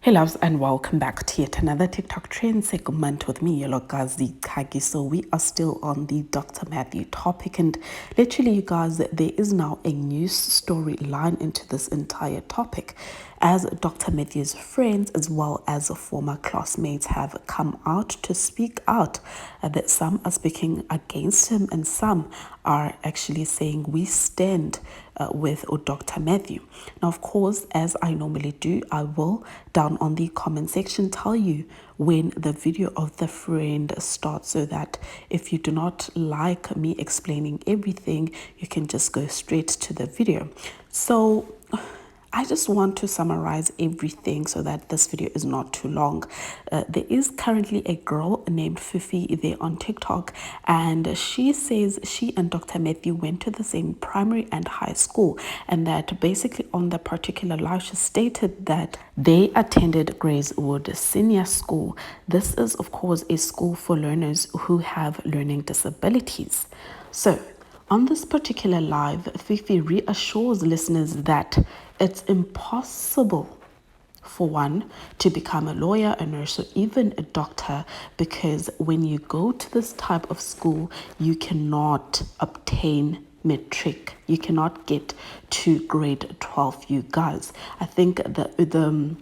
Hey loves, and welcome back to yet another TikTok trend segment with me, Yelokazi Kagi. So we are still on the Dr. Matthew topic, and literally you guys, there is now a news storyline into this entire topic, as Dr. Matthew's friends as well as former classmates have come out to speak out, that some are speaking against him and some are actually saying we stand with Dr. Matthew. Now, of course, as I normally do, I will down on the comment section tell you when the video of the friend starts, so that if you do not like me explaining everything, you can just go straight to the video. So I just want to summarize everything so that this video is not too long. There is currently a girl named Fifi there on TikTok, and she says she and Dr. Matthew went to the same primary and high school, and that basically on the particular live she stated that they attended Gracewood Senior School. This is, of course, a school for learners who have learning disabilities. So on this particular live, Fifi reassures listeners that it's impossible for one to become a lawyer, a nurse, or even a doctor, because when you go to this type of school, you cannot obtain matric. You cannot get to grade 12, you guys. I think the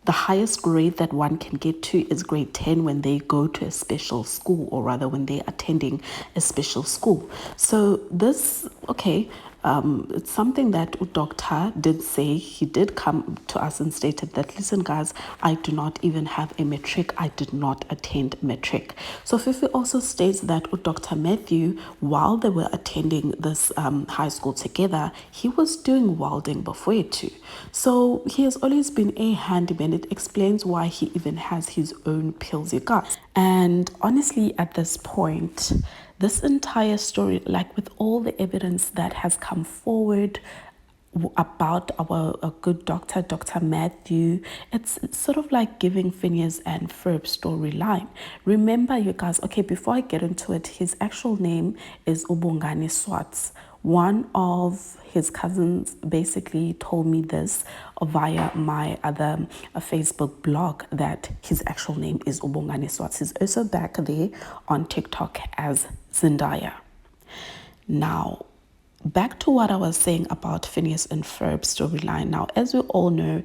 highest grade that one can get to is grade 10 when they go to a special school, or rather when they're attending a special school. So this, okay, it's something that Doctor did say. He did come to us and stated that, listen guys, I do not even have a matric. I did not attend matric. So Fifi also states that Dr. Matthew, while they were attending this high school together, he was doing welding before it too. So he has always been a handyman. It explains why he even has his own pills, you guys. And honestly, at this point, this entire story, like with all the evidence that has come forward about our good doctor, Dr. Matthew, it's sort of like giving Phineas and Ferb storyline. Remember, you guys, okay, before I get into it, his actual name is Ubongani Swartz. One of his cousins basically told me this via my other Facebook blog, that his actual name is Ubongani Swartz. He's also back there on TikTok as Zendaya. Now, back to what I was saying about Phineas and Ferb storyline. Now, as we all know,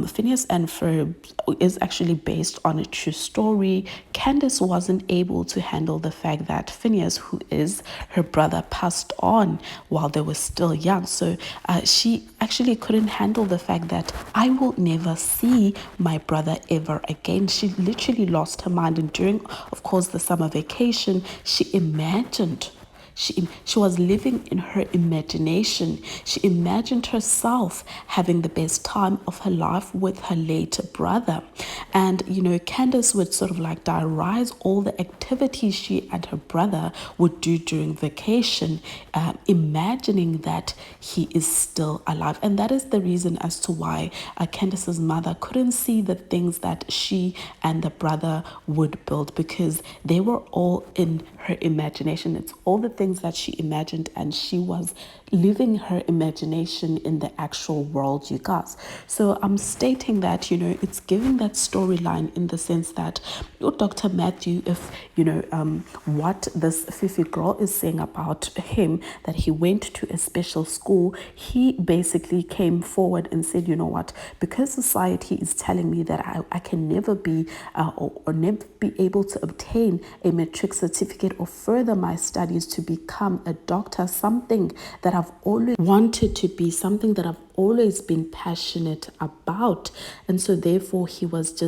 Phineas and Ferb is actually based on a true story. Candace wasn't able to handle the fact that Phineas, who is her brother, passed on while they were still young. So she actually couldn't handle the fact that I will never see my brother ever again. She literally lost her mind. And during, of course, the summer vacation, she imagined she was living in her imagination. She imagined herself having the best time of her life with her late brother. And, you know, Candace would sort of like diarize all the activities she and her brother would do during vacation, imagining that he is still alive. And that is the reason as to why Candace's mother couldn't see the things that she and the brother would build, because they were all in her imagination. It's all the things that she imagined, and she was living her imagination in the actual world, you guys. So I'm stating that, you know, it's giving that storyline in the sense that Dr. Matthew, if you know what this Fifi girl is saying about him, that he went to a special school, he basically came forward and said, you know what, because society is telling me that I can never be or never be able to obtain a matric certificate or further my studies to become a doctor, something that I've always wanted to be, something that I've always been passionate about. And so therefore he was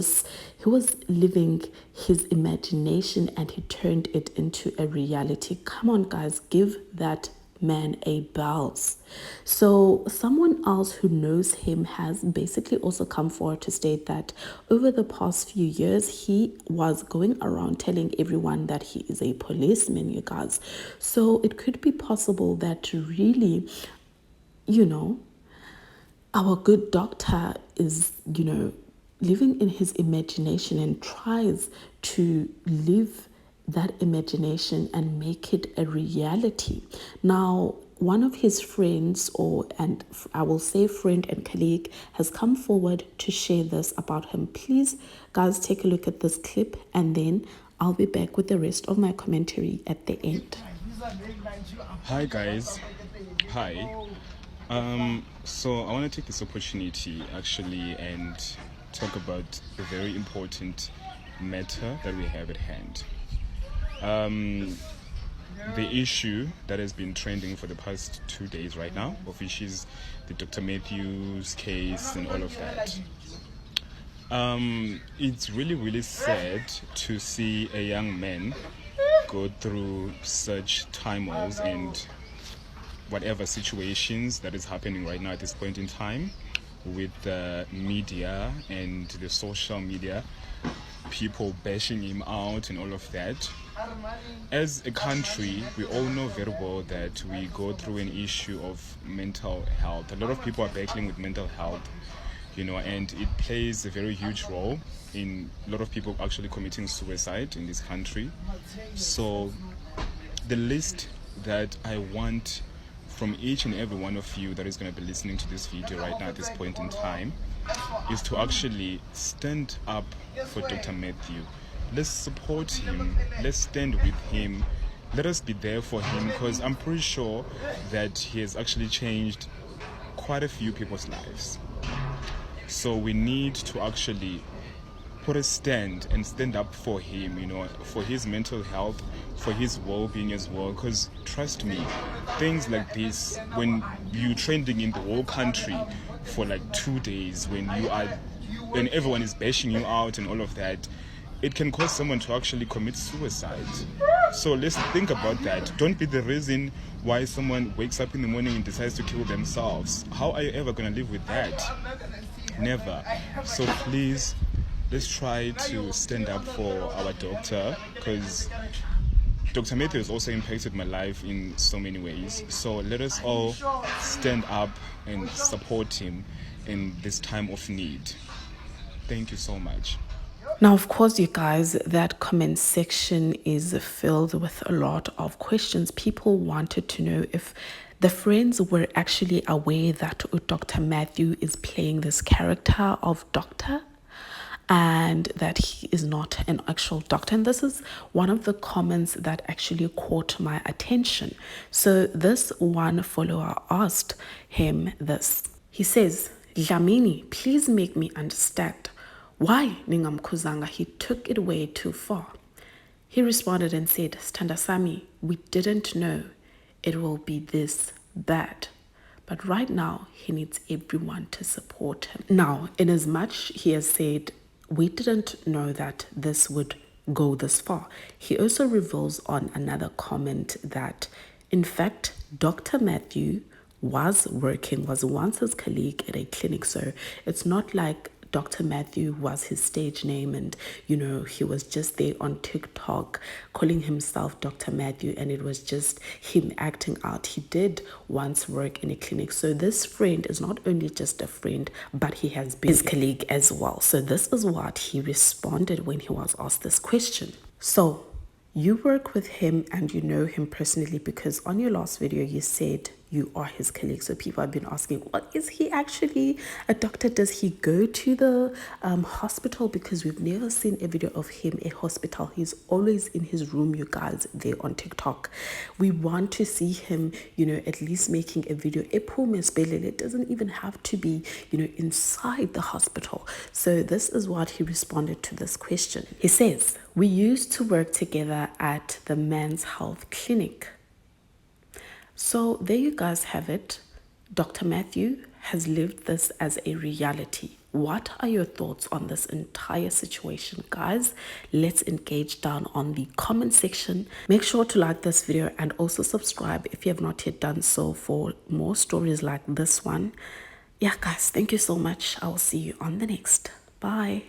living his imagination, and he turned it into a reality. Come on guys, give that man a bells. So someone else who knows him has basically also come forward to state that over the past few years he was going around telling everyone that he is a policeman, you guys. So it could be possible that really, you know, our good doctor is, you know, living in his imagination and tries to live that imagination and make it a reality. Now, one of his friends, and I will say friend and colleague, has come forward to share this about him. Please, guys, take a look at this clip, and then I'll be back with the rest of my commentary at the end. Hi guys. Hi. So I want to take this opportunity actually and talk about a very important matter that we have at hand. The issue that has been trending for the past 2 days right now, of which is the Dr. Matthews case and all of that. It's really, really sad to see a young man go through such turmoils and whatever situations that is happening right now at this point in time with the media and the social media, people bashing him out and all of that. As a country, we all know very well that we go through an issue of mental health. A lot of people are battling with mental health, and it plays a very huge role in a lot of people actually committing suicide in this country. So the list that I want from each and every one of you that is going to be listening to this video right now at this point in time is to actually stand up for Dr. Matthew. Let's support him. Let's stand with him. Let us be there for him, because I'm pretty sure that he has actually changed quite a few people's lives. So we need to actually put a stand and stand up for him, for his mental health, for his well-being as well. Because trust me, things like this, when you're trending in the whole country for like 2 days, when everyone is bashing you out and all of that, it can cause someone to actually commit suicide. So let's think about that. Don't be the reason why someone wakes up in the morning and decides to kill themselves. How are you ever going to live with that? Never. So please, let's try to stand up for our doctor, because Dr. Matthew has also impacted my life in so many ways. So let us all stand up and support him in this time of need. Thank you so much. Now, of course, you guys, that comment section is filled with a lot of questions. People wanted to know if the friends were actually aware that Dr. Matthew is playing this character of doctor and that he is not an actual doctor. And this is one of the comments that actually caught my attention. So this one follower asked him this. He says, Dlamini, please make me understand. Why ningamkhuzanga? He took it way too far. He responded and said, Standasami, we didn't know it will be this bad. But right now, he needs everyone to support him. Now, in as much he has said, we didn't know that this would go this far, he also reveals on another comment that, in fact, Dr. Matthew was once his colleague at a clinic. So it's not like Dr. Matthew was his stage name and, he was just there on TikTok calling himself Dr. Matthew and it was just him acting out. He did once work in a clinic. So this friend is not only just a friend, but he has been his colleague as well. So this is what he responded when he was asked this question. So you work with him and you know him personally, because on your last video you said you are his colleague. So people have been asking, well, is he actually a doctor? Does he go to the hospital? Because we've never seen a video of him at hospital. He's always in his room, you guys, there on TikTok. We want to see him, at least making a video. It doesn't even have to be, inside the hospital. So this is what he responded to this question. He says, we used to work together at the Men's Health Clinic. So there you guys have it. Dr. Matthew has lived this as a reality. What are your thoughts on this entire situation, guys? Let's engage down on the comment section. Make sure to like this video and also subscribe if you have not yet done so for more stories like this one. Yeah, guys, thank you so much. I will see you on the next. Bye.